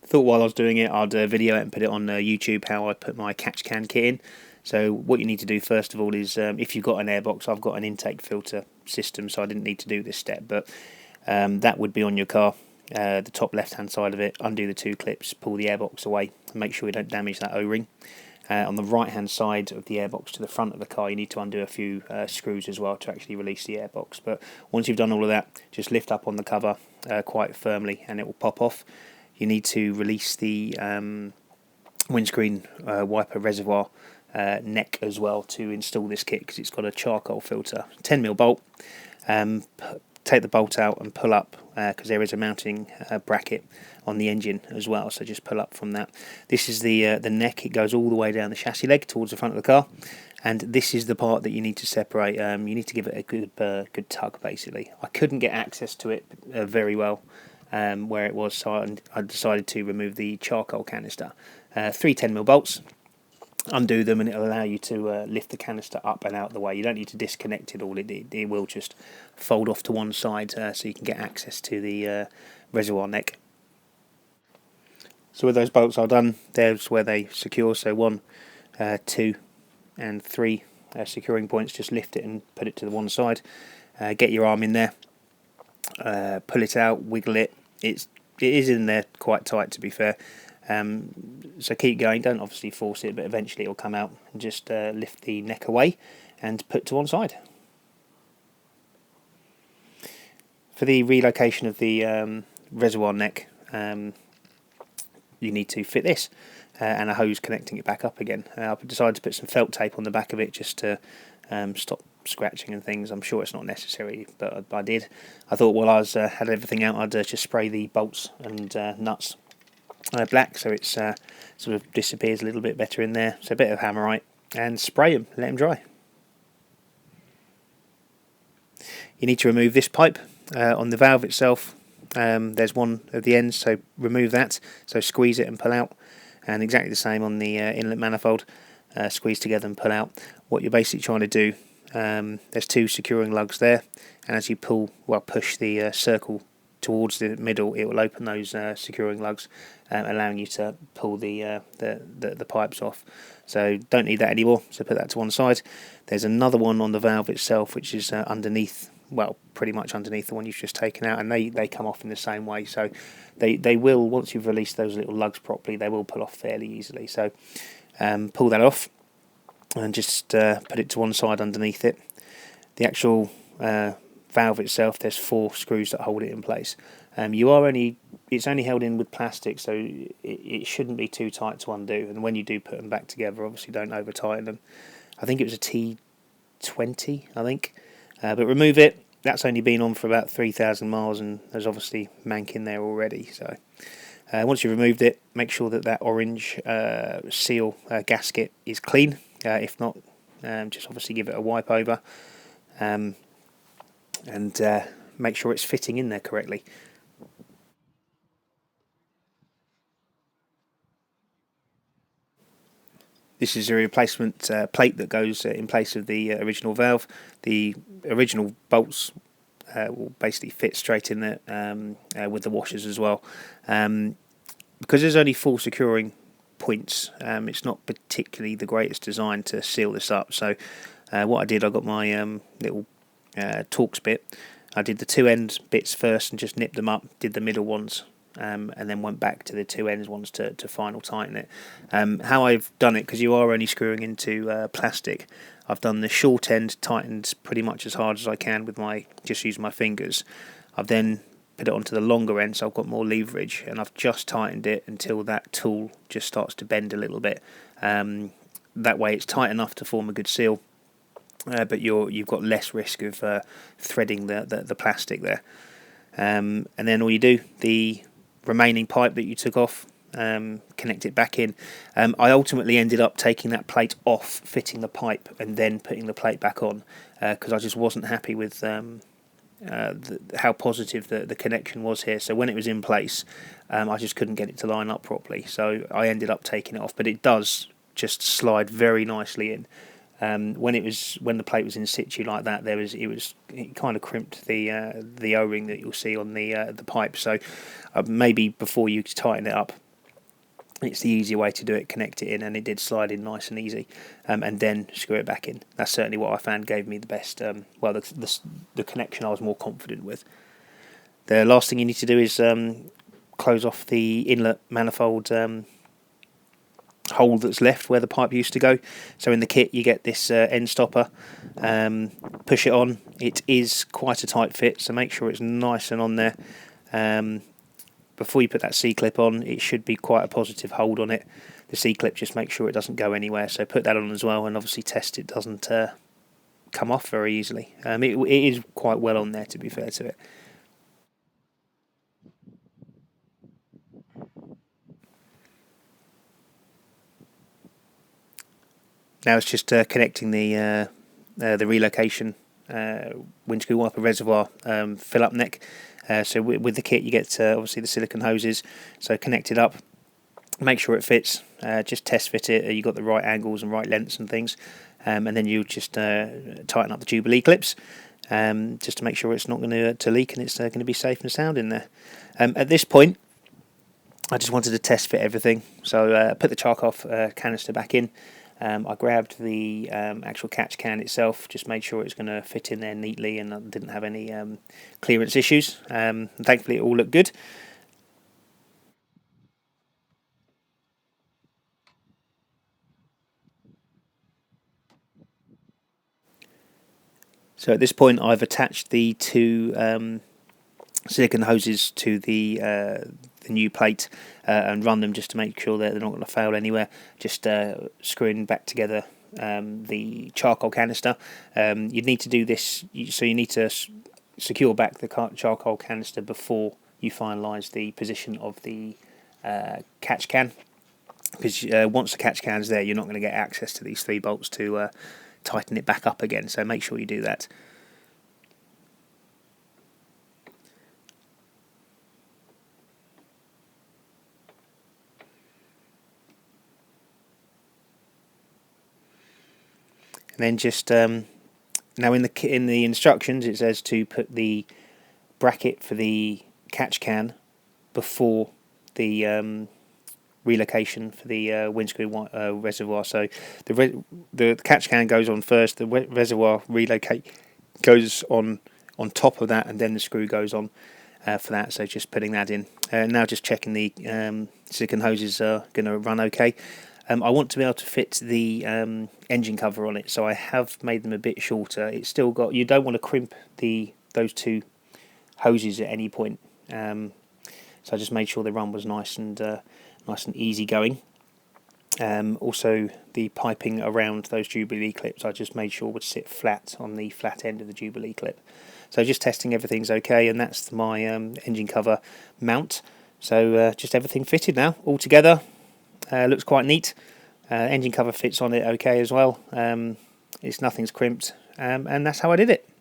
Thought while I was doing it, I'd video it and put it on YouTube how I put my catch can kit in. So what you need to do first of all is, if you've got an airbox, I've got an intake filter system, so I didn't need to do this step, but that would be on your car, the top left hand side of it. Undo the two clips, pull the airbox away, and make sure you don't damage that O-ring. On the right hand side of the airbox to the front of the car, you need to undo a few screws as well to actually release the airbox. But once you've done all of that, just lift up on the cover quite firmly and it will pop off. You need to release the windscreen wiper reservoir neck as well to install this kit, because it's got a charcoal filter. 10mm bolt. Take the bolt out and pull up, because there is a mounting bracket on the engine as well, so just pull up from that. This is the neck. It goes all the way down the chassis leg towards the front of the car, and this is the part that you need to separate. You need to give it a good tug, basically. I couldn't get access to it very well where it was, so I decided to remove the charcoal canister. 3 10mm bolts. Undo them and it'll allow you to lift the canister up and out of the way. You don't need to disconnect it all. It will just fold off to one side, so you can get access to the reservoir neck. So with those bolts are done, there's where they secure. So 1, 2 and 3 securing points. Just lift it and put it to the one side. Get your arm in there, pull it out, wiggle it. It is in there quite tight, to be fair. So keep going, don't obviously force it, but eventually it will come out, and just lift the neck away and put to one side. For the relocation of the reservoir neck, you need to fit this and a hose connecting it back up again. I decided to put some felt tape on the back of it just to stop scratching and things. I'm sure it's not necessary, but I did. I thought while I was had everything out, I'd just spray the bolts and nuts black, so it's sort of disappears a little bit better in there. So a bit of hammerite and spray them, let them dry. You need to remove this pipe on the valve itself. There's one at the end, so remove that. So squeeze it and pull out, and exactly the same on the inlet manifold. Squeeze together and pull out. What you're basically trying to do, there's 2 securing lugs there, and as you push the circle towards the middle, it will open those securing lugs, allowing you to pull the pipes off. So don't need that anymore, so put that to one side. There's another one on the valve itself, which is underneath, well, pretty much underneath the one you've just taken out, and they come off in the same way. So they will, once you've released those little lugs properly, they will pull off fairly easily. So pull that off and just put it to one side underneath it. The actual valve itself, there's 4 screws that hold it in place. It's only held in with plastic, so it shouldn't be too tight to undo. And when you do put them back together, obviously don't over tighten them. I think it was a T20, I think. But remove it. That's only been on for about 3,000 miles, and there's obviously mank in there already. So once you've removed it, make sure that orange seal gasket is clean. If not, just obviously give it a wipe over. And make sure it's fitting in there correctly. This is a replacement plate that goes in place of the original valve. The original bolts will basically fit straight in there with the washers as well. Because there's only 4 securing points, it's not particularly the greatest design to seal this up. So what I did, I got my little Torx bit. I did the 2 end bits first and just nipped them up, did the middle ones, and then went back to the 2 ends ones to final tighten it. How I've done it, because you are only screwing into plastic, I've done the short end tightened pretty much as hard as I can with just using my fingers. I've then put it onto the longer end, so I've got more leverage, and I've just tightened it until that tool just starts to bend a little bit. That way it's tight enough to form a good seal, but you've got less risk of threading the plastic there. And then all you do, the remaining pipe that you took off, connect it back in. I ultimately ended up taking that plate off, fitting the pipe, and then putting the plate back on, because I just wasn't happy with how positive the connection was here. So when it was in place, I just couldn't get it to line up properly, so I ended up taking it off. But it does just slide very nicely in. When the plate was in situ like that, it kind of crimped the O-ring that you'll see on the pipe. So maybe before you tighten it up, It's the easy way to do it, connect it in, and it did slide in nice and easy, and then screw it back in. That's certainly what I found gave me the best, the connection I was more confident with. The last thing you need to do is close off the inlet manifold hole that's left where the pipe used to go. So in the kit you get this end stopper, push it on. It is quite a tight fit, so make sure it's nice and on there. Before you put that C-clip on, it should be quite a positive hold on it. The C-clip, just make sure it doesn't go anywhere, so put that on as well, and obviously test it doesn't come off very easily. It is quite well on there, to be fair to it. Now it's just connecting the relocation windscreen wiper reservoir fill up neck. So with the kit you get obviously the silicone hoses, so connect it up, make sure it fits, just test fit it, you got the right angles and right lengths and things, and then you just tighten up the Jubilee clips, just to make sure it's not going to leak and it's going to be safe and sound in there. At this point I just wanted to test fit everything, so I put the charcoal canister back in. I grabbed the actual catch can itself, just made sure it's going to fit in there neatly and I didn't have any clearance issues. Thankfully it all looked good. So at this point I've attached the two silicone hoses to the new plate and run them just to make sure that they're not going to fail anywhere. Just screwing back together the charcoal canister. You'd need to do this, so you need to secure back the charcoal canister before you finalise the position of the catch can, because once the catch can's there you're not going to get access to these 3 bolts to tighten it back up again, so make sure you do that. And then just now in the instructions it says to put the bracket for the catch can before the relocation for the windscreen reservoir. So the catch can goes on first, the reservoir relocate goes on top of that, and then the screw goes on for that. So just putting that in. Now just checking the silicone hoses are going to run okay. I want to be able to fit the engine cover on it, so I have made them a bit shorter. It's still got, you don't want to crimp those two hoses at any point. So I just made sure the run was nice and easy going. Also the piping around those Jubilee clips I just made sure would sit flat on the flat end of the Jubilee clip. So just testing everything's okay, and that's my engine cover mount. So just everything fitted now, all together. Looks quite neat. Engine cover fits on it okay as well. Nothing's crimped, and that's how I did it.